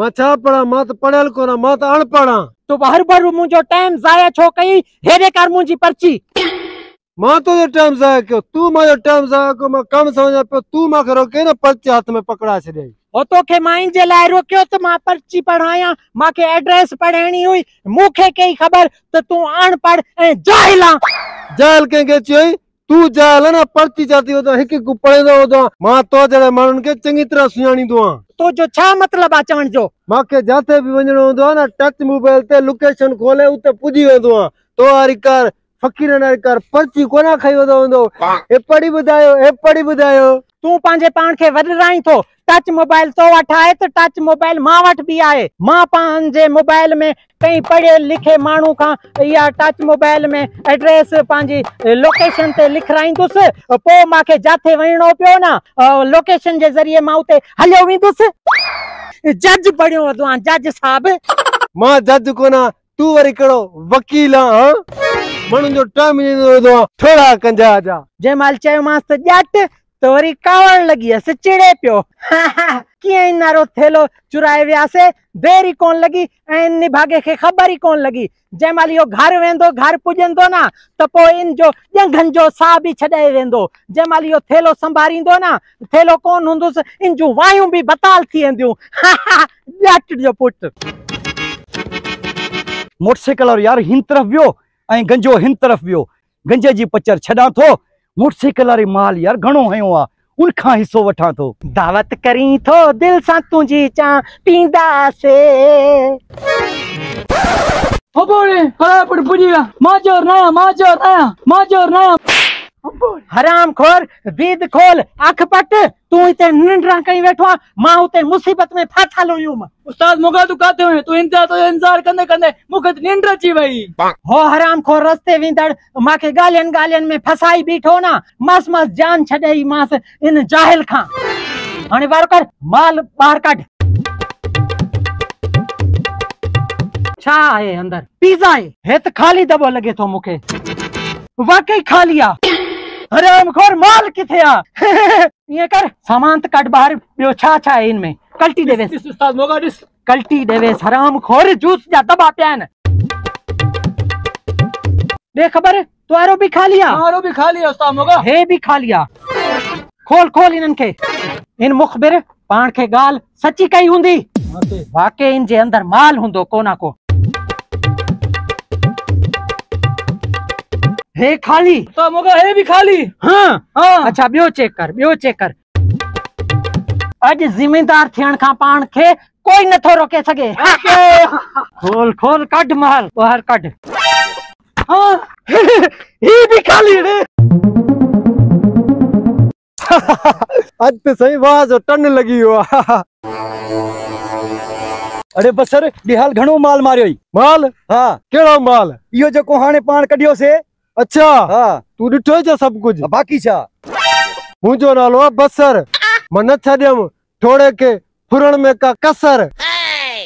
मां छा पढ़ा, मां तो पढ़ियल कोना, मां तो अनपढ़ हां। तू हर बार मुझो टाइम जाया छो कई, हेरे कर मुझी पर्ची। मां तो टाइम जाया क्यों, तू मां टाइम जाया को, मैं कम समझा पे, तू मां के रोके ना पर्ची हाथ में पकड़ा छे। ओ तो के माइन जे लाए रोकियो तो मां पर्ची पढ़ाया, मां के एड्रेस पढ़ानी हुई, मुखे कई खबर तो तू अनपढ़ ए जाहिल आ। जाहिल के चई, तू जाहिल ना, पर्ची जाती हो तो एक को पढ़े दो। मां तो जड़े मानन के चंगी तरह सुयानी दो। तो जो छा मतलब आ चवण जो? मां के जाते भी वणो होंदो ना, टच मोबाइल ते लोकेशन खोले उते पुजी वेंदो आ। तो आरी कर फकीर ना कर पर्ची कोना खाई वेंदो। ए पढ़ी बुधायो तू पांजे पान के वडराई थो। टच मोबाइल तो वठ आए तो टच मोबाइल मां वठ भी आए। मां पांजे मोबाइल में कई पढ़े लिखे मानू का या टच मोबाइल में एड्रेस पांजी लोकेशन ते लिखराइंदुस, पो माके जाथे वणो पियो ना, लोकेशन जे जरिए मां उते हलियो विंदुस। जज बणियो वदो, जज साहब। मां जज कोना, तू वरी कड़ो वकील हां। मन जो टाइम दो थोड़ा कंजा जा। जे माल चयो मास तो जट तो वरी कावण लगी हस, चिड़े पियो। किए नारो थेलो चुराए वियासे, देरी कोन लगी ऐं निभागे के खबर ही कोन लगी। जे माल यो घर वेंदो, घर पुजंदो ना तो पो इन जो जंघन जो साह भी छडाए वेंदो। जे माल यो थेलो संभारींदो ना, थेलो कोन हुंदुस, इन जो वायूं भी बताल थी वेंदियूं। जट जो पुट। मोटरसाइकिल और यार हिन तरफ वियो ऐं गंजो हिन तरफ वियो। गंजे जी पचर छडा थो, मोटरसाइकिल वारी माल यार घणो हयो आ, उनखां हिस्सो वठां थो। दावत करी थो दिल सा तुझी चा पींदा से। हो बोले हरा पड़ पुजीगा, माजोर नया। हराम खोर, दीद खोल, अख पट, तू इते निंड्रा कई बैठो आ, मां उते मुसीबत में फाथा लोयूं। उस्ताद मोगा तू काते हुए, तू इंतजार कंदे मुखे निंड अची वई। हो हराम खोर, रस्ते विंदड़ माके गालियन में फसाई बीठो ना, मस जान छडई मास इन जाहिल खां। हाणे वारो कर, माल बाहर काढ। छा है अंदर? पिज़्ज़ा है। हे त खाली दबो लगे तो मुखे, वाकई खाली आ। हराम खोर, माल किथे आ? ये कर, सामान त काढ बाहर, बियो छा है इनमें? कल्टी देवेस उस्ताद मोगा दिस, कल्टी देवेस। हराम खोर, जूस जा दबा प्यान। दे खबर, तुआरो भी खा लिया? हमारो भी खा लिया उस्ताद मोगा। हे भी खा लिया। खोल इनन के। इन मुखबिर पान के गाल सच्ची कई हुंदी, वाकई इन जे अंदर माल हुंदो कोना को। हे खाली उस्ताद मोगा, हे भी खाली। हाँ। अच्छा बियो चेक कर। अज जिम्मेदार थियण खां पान के कोई नथो रोके सके। खोल कढ माल बाहर कढ। हाँ। ही भी खाली रे। आज तो सही वाह जो टन लगी हुआ। अरे बसर दिहाल घणो माल मारियो। माल? हाँ। केड़ो माल? यो जो हाणे पान कढियो से। अच्छा। हाँ। तू डिठो छ सब कुछ? बाकी छा? मुझो नालो आ बसर, मन छडम थोड़े के फुरण में का कसर।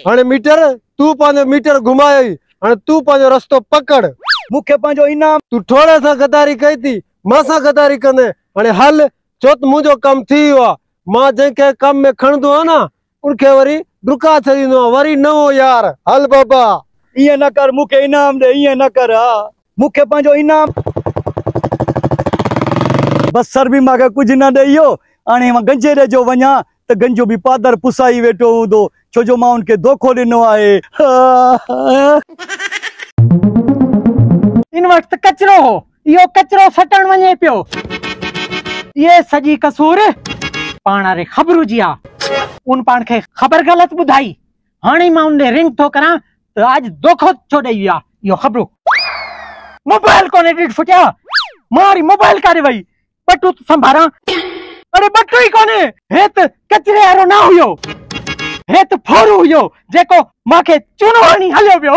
हाणे मीटर तू पांजो मीटर घुमायो, हाणे तू पांजो रस्तो पकड़। मुखे पांजो इनाम। तू थोड़े सा गदारी कई थी, मासा गदारी कंदे। हाणे हल चोत मुझो कम थी हुआ, मां जेके कम में खणदो आ ना, उनके वरी दुका छदींदो, वरी नवो यार। हल बाबा, ये न कर, मुखे इनाम दे, ये न कर। मुखे पांजो इनाम। बसर भी मांगे कुछ न ॾेइयो। हाणे मां गंजे रे जो वञा त गंजो भी पादर पुसाई वेठो हूंदो, छो जो मां उनके धोखो ॾिनो आहे। इन वक्त कचरो हो, यो कचरो सटण वञे पियो। ये सजी कसूर पाण रे खबरू जी आ। उन पाण के खबर गलत बुधाई, हाणे मां उन रिंग थो करा तो आज धोखो छो ॾेई विया। यो खबरू मोबाइल कोने ॾिठ फुटिया, मारी मोबाइल काॾे वई? बटू संभारा। अरे बटू ही कोने, हे त कचरे वारो ना हुयो, हे त फोरू हुयो जेको माखे चूनो हणी हलियो पियो।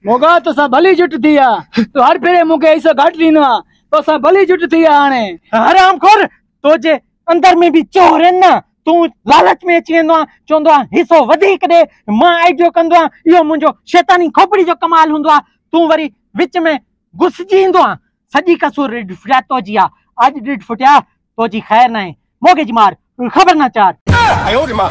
मोगा तो सा भली जुट दिया, तो हर फेरे मुके ऐसा घट लीनो आ, तो सा भली जुट दिया। हाणे हराम खोर, तो जे अंदर में भी चोर है ना, तू लालच में अची वेंदो आ, चवंदो आ हिस्सो वधीक दे, मां आइडियो कंदो आ, इहो मुंहिंजो शैतानी खोपड़ी जो कमाल हूंदो आ। तू वरी विच में घुसजी ईंदो आ। सॼी कसूर ॾिठ फुटिया तो जी आ, अॼु ॾिठ फुटिया तो जी ख़ैर न आहे, मोगे जी मार, खबर ना चार। 哎呦我的妈！